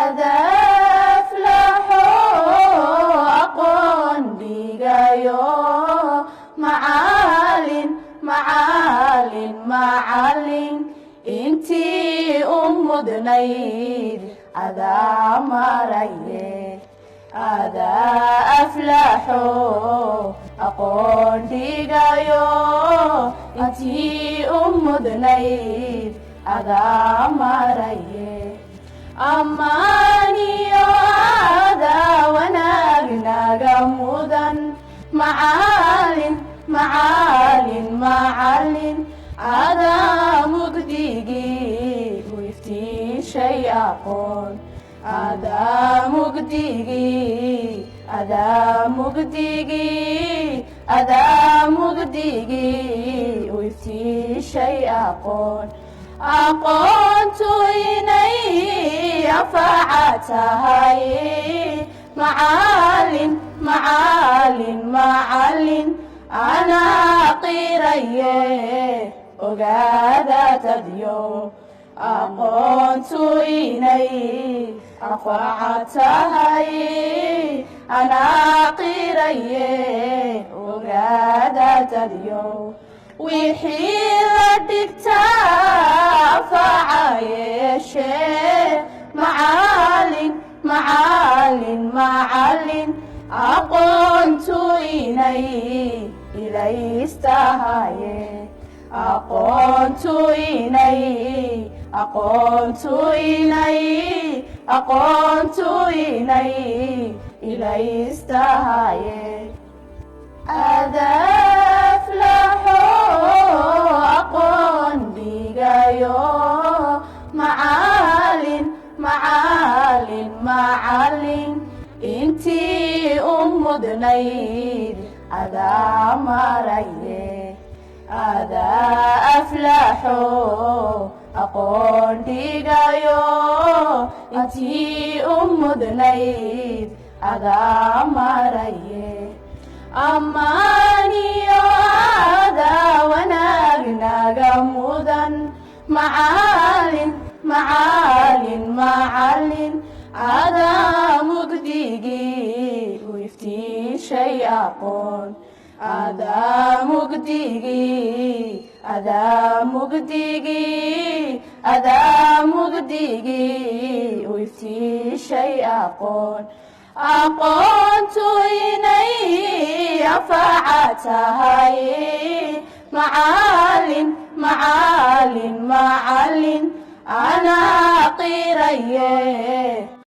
adaflaxo aqoon dhigayo macalin macalin macalin intii u mudnayd adaa maraye adaa aflaxo aqoon dhigayo intii u mudnayd adaa maraye ammaaniyo adaa wanaag naga mudan macalin macalin macalin adaa mugdigii u iftiishay aqoon adaa mugdigii u iftiishay aqoon aqoontu inay anfaca tahay macalin macalin macalin anaa qiraye ogaada dadyo aqoontu inay anfaca tahay anaa qiraye ogaada dadyo wixii la dhigtaa anfaca yeeshee macalin macalin macalin aqoontu inay ilaystahaye aqoontu inay ilaystahaye adaflaxo aqoon dhigayo macalin macalin macalin intii u mudnayd adaa maraye adaa aflaxo aqoon dhigayo intii u mudnayd adaa maraye ammaaniyo adaa wanaag naga mudan macalin macalin macalin adaa mugdigii u iftiishay aqoon adaa mugdigii u iftiishay aqoon aqoontu inay anfaca tahay macalin macalin macalin anaa qiraye